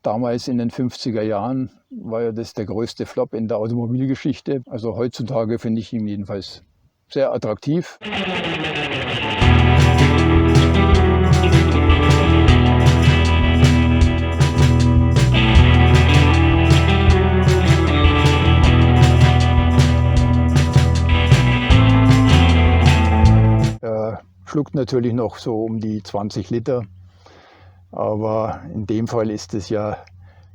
Damals in den 50er Jahren war ja das der größte Flop in der Automobilgeschichte. Also heutzutage finde ich ihn jedenfalls sehr attraktiv. Er schluckt natürlich noch so um die 20 Liter. Aber in dem Fall ist es ja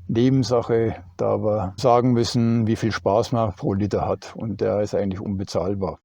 Nebensache, da wir sagen müssen, wie viel Spaß man pro Liter hat. Und der ist eigentlich unbezahlbar.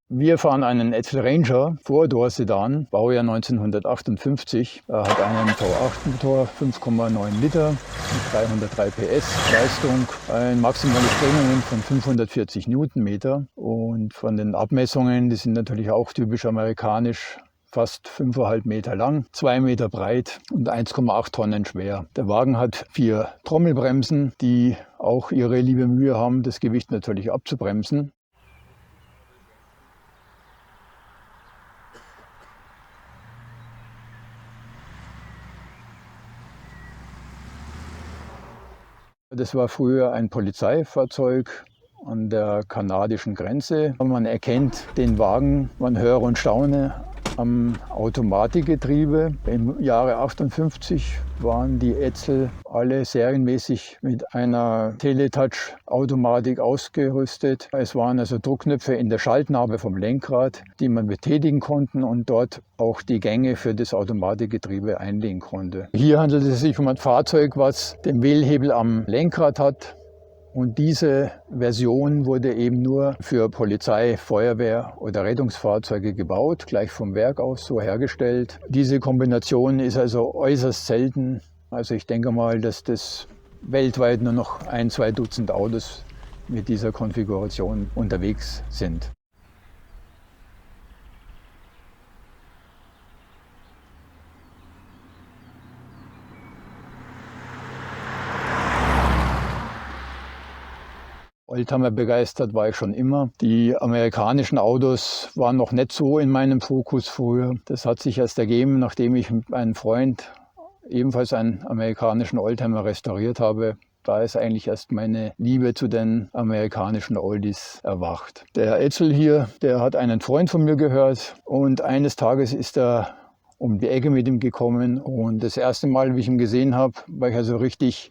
Wir fahren einen Etzel Ranger, Four-Door-Sedan, Baujahr 1958. Er hat einen V8-Motor, 5,9 Liter mit 303 PS Leistung, eine maximale Sprengung von 540 Newtonmeter. Und von den Abmessungen, die sind natürlich auch typisch amerikanisch, fast 5,5 Meter lang, 2 Meter breit und 1,8 Tonnen schwer. Der Wagen hat 4 Trommelbremsen, die auch ihre liebe Mühe haben, das Gewicht natürlich abzubremsen. Das war früher ein Polizeifahrzeug an der kanadischen Grenze. Man erkennt den Wagen, man höre und staune, am Automatikgetriebe. Im Jahre 58 waren die Etzel alle serienmäßig mit einer Teletouch-Automatik ausgerüstet. Es waren also Druckknöpfe in der Schaltnabe vom Lenkrad, die man betätigen konnte und dort auch die Gänge für das Automatikgetriebe einlegen konnte. Hier handelt es sich um ein Fahrzeug, was den Wählhebel am Lenkrad hat. Und diese Version wurde eben nur für Polizei, Feuerwehr oder Rettungsfahrzeuge gebaut, gleich vom Werk aus so hergestellt. Diese Kombination ist also äußerst selten. Also ich denke mal, dass das weltweit nur noch 1-2 Dutzend Autos mit dieser Konfiguration unterwegs sind. Oldtimer begeistert war ich schon immer. Die amerikanischen Autos waren noch nicht so in meinem Fokus früher. Das hat sich erst ergeben, nachdem ich mit einem Freund ebenfalls einen amerikanischen Oldtimer restauriert habe. Da ist eigentlich erst meine Liebe zu den amerikanischen Oldies erwacht. Der Etzel hier, der hat einen Freund von mir gehört und eines Tages ist er um die Ecke mit ihm gekommen. Und das erste Mal, wie ich ihn gesehen habe, war ich also richtig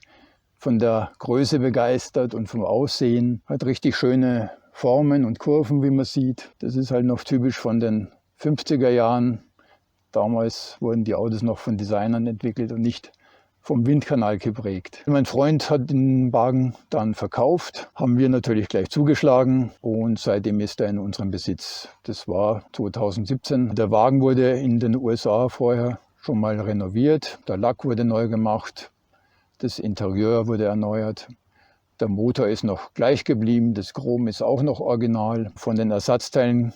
von der Größe begeistert und vom Aussehen. Hat richtig schöne Formen und Kurven, wie man sieht. Das ist halt noch typisch von den 50er Jahren. Damals wurden die Autos noch von Designern entwickelt und nicht vom Windkanal geprägt. Mein Freund hat den Wagen dann verkauft, haben wir natürlich gleich zugeschlagen und seitdem ist er in unserem Besitz. Das war 2017. Der Wagen wurde in den USA vorher schon mal renoviert. Der Lack wurde neu gemacht. Das Interieur wurde erneuert. Der Motor ist noch gleich geblieben. Das Chrom ist auch noch original. Von den Ersatzteilen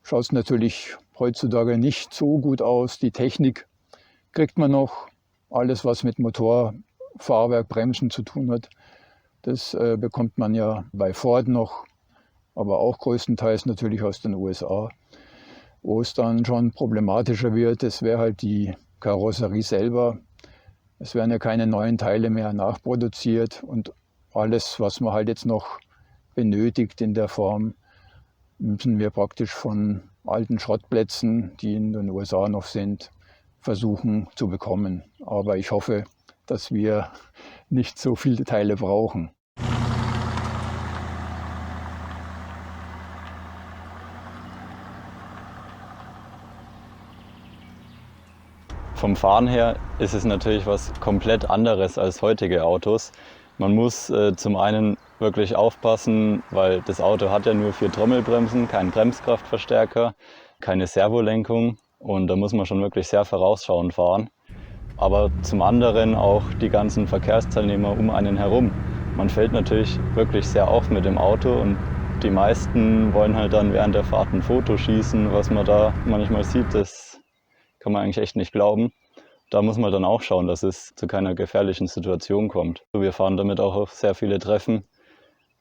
schaut es natürlich heutzutage nicht so gut aus. Die Technik kriegt man noch. Alles, was mit Motor, Fahrwerk, Bremsen zu tun hat, das bekommt man ja bei Ford noch. Aber auch größtenteils natürlich aus den USA. Wo es dann schon problematischer wird, das wäre halt die Karosserie selber. Es werden ja keine neuen Teile mehr nachproduziert und alles, was man halt jetzt noch benötigt in der Form, müssen wir praktisch von alten Schrottplätzen, die in den USA noch sind, versuchen zu bekommen. Aber ich hoffe, dass wir nicht so viele Teile brauchen. Vom Fahren her ist es natürlich was komplett anderes als heutige Autos. Man muss zum einen wirklich aufpassen, weil das Auto hat ja nur 4 Trommelbremsen, keinen Bremskraftverstärker, keine Servolenkung und da muss man schon wirklich sehr vorausschauend fahren. Aber zum anderen auch die ganzen Verkehrsteilnehmer um einen herum. Man fällt natürlich wirklich sehr auf mit dem Auto und die meisten wollen halt dann während der Fahrt ein Foto schießen, was man da manchmal sieht, das kann man eigentlich echt nicht glauben. da muss man dann auch schauen, dass es zu keiner gefährlichen Situation kommt. Wir fahren damit auch auf sehr viele Treffen.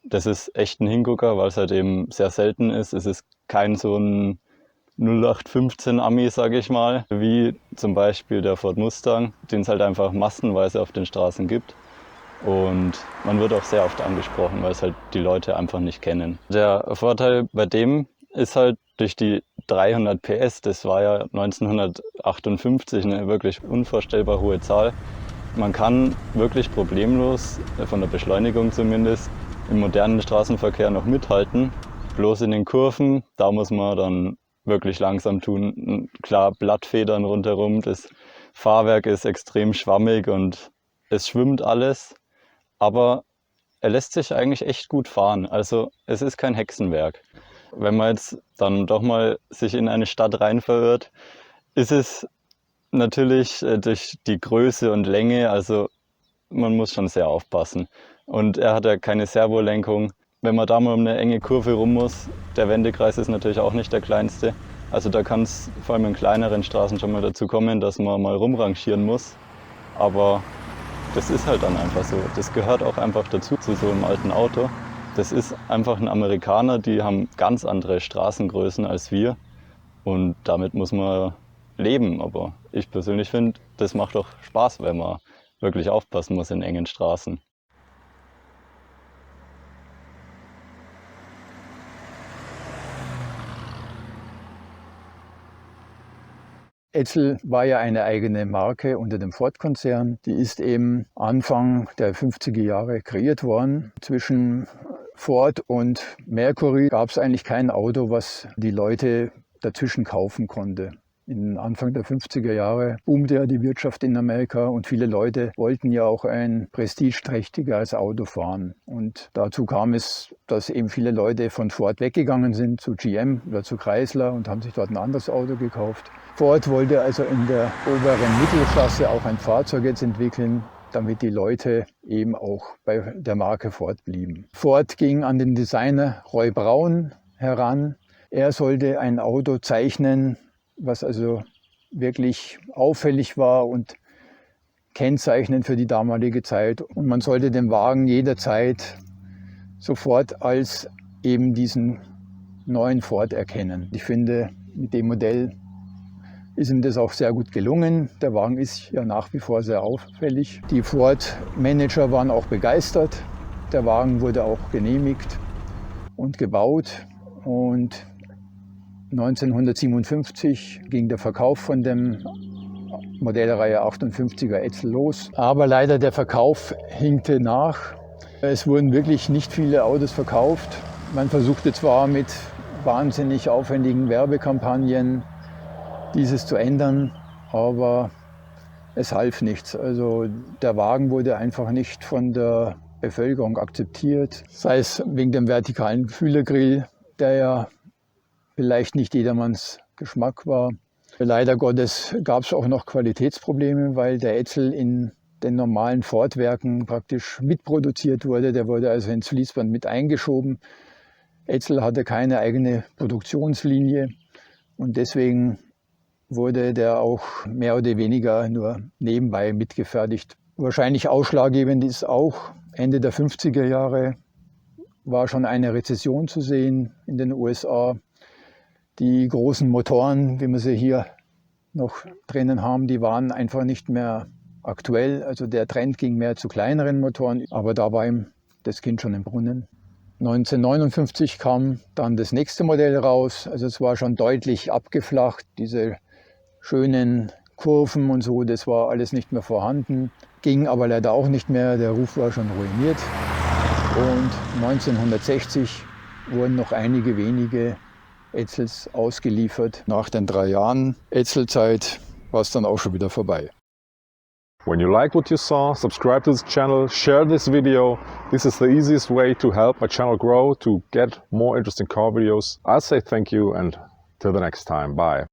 Das ist echt ein Hingucker, weil es halt eben sehr selten ist. Es ist kein so ein 0815 Ami, sage ich mal, wie zum Beispiel der Ford Mustang, den es halt einfach massenweise auf den Straßen gibt. Und man wird auch sehr oft angesprochen, weil es halt die Leute einfach nicht kennen. Der Vorteil bei dem ist halt durch die 300 PS, das war ja 1958 eine wirklich unvorstellbar hohe Zahl. Man kann wirklich problemlos, von der Beschleunigung zumindest, im modernen Straßenverkehr noch mithalten. Bloß in den Kurven, da muss man dann wirklich langsam tun. Klar, Blattfedern rundherum, das Fahrwerk ist extrem schwammig und es schwimmt alles. Aber er lässt sich eigentlich echt gut fahren. Also es ist kein Hexenwerk. Wenn man jetzt dann doch mal sich in eine Stadt rein verirrt, ist es natürlich durch die Größe und Länge, also man muss schon sehr aufpassen. Und er hat ja keine Servolenkung. Wenn man da mal um eine enge Kurve rum muss, der Wendekreis ist natürlich auch nicht der kleinste. Also da kann es vor allem in kleineren Straßen schon mal dazu kommen, dass man mal rumrangieren muss. Aber das ist halt dann einfach so. Das gehört auch einfach dazu, zu so einem alten Auto. Das ist einfach ein Amerikaner, die haben ganz andere Straßengrößen als wir. Und damit muss man leben. Aber ich persönlich finde, das macht doch Spaß, wenn man wirklich aufpassen muss in engen Straßen. Edsel war ja eine eigene Marke unter dem Ford-Konzern. Die ist eben Anfang der 50er Jahre kreiert worden. Zwischen Ford und Mercury gab es eigentlich kein Auto, was die Leute dazwischen kaufen konnte. Anfang der 50er Jahre boomte ja die Wirtschaft in Amerika und viele Leute wollten ja auch ein prestigeträchtigeres Auto fahren. Und dazu kam es, dass eben viele Leute von Ford weggegangen sind zu GM oder zu Chrysler und haben sich dort ein anderes Auto gekauft. Ford wollte also in der oberen Mittelklasse auch ein Fahrzeug jetzt entwickeln, damit die Leute eben auch bei der Marke Ford blieben. Ford ging an den Designer Roy Braun heran. Er sollte ein Auto zeichnen, was also wirklich auffällig war und kennzeichnend für die damalige Zeit. Und man sollte den Wagen jederzeit sofort als eben diesen neuen Ford erkennen. Ich finde, mit dem Modell ist ihm das auch sehr gut gelungen. Der Wagen ist ja nach wie vor sehr auffällig. Die Ford-Manager waren auch begeistert. Der Wagen wurde auch genehmigt und gebaut. Und 1957 ging der Verkauf von dem Modellreihe 58er Edsel los. Aber leider der Verkauf hinkte nach. Es wurden wirklich nicht viele Autos verkauft. Man versuchte zwar mit wahnsinnig aufwendigen Werbekampagnen dieses zu ändern, aber es half nichts. Also der Wagen wurde einfach nicht von der Bevölkerung akzeptiert. Sei es wegen dem vertikalen Kühlergrill, der ja vielleicht nicht jedermanns Geschmack war. Leider Gottes gab es auch noch Qualitätsprobleme, weil der Edsel in den normalen Ford-Werken praktisch mitproduziert wurde. Der wurde also ins Fließband mit eingeschoben. Edsel hatte keine eigene Produktionslinie und deswegen wurde der auch mehr oder weniger nur nebenbei mitgefertigt. Wahrscheinlich ausschlaggebend ist auch, Ende der 50er Jahre war schon eine Rezession zu sehen in den USA. Die großen Motoren, wie wir sie hier noch drinnen haben, die waren einfach nicht mehr aktuell. Also der Trend ging mehr zu kleineren Motoren, aber da war ihm das Kind schon im Brunnen. 1959 kam dann das nächste Modell raus. Also es war schon deutlich abgeflacht. Diese schönen Kurven und so, das war alles nicht mehr vorhanden. Ging aber leider auch nicht mehr. Der Ruf war schon ruiniert. Und 1960 wurden noch einige wenige Edsels ausgeliefert. Nach den 3 Jahren Edsel-Zeit war es dann auch schon wieder vorbei. When you like what you saw, subscribe to this channel, share this video. This is the easiest way to help my channel grow, to get more interesting car videos. I'll say thank you and till the next time. Bye.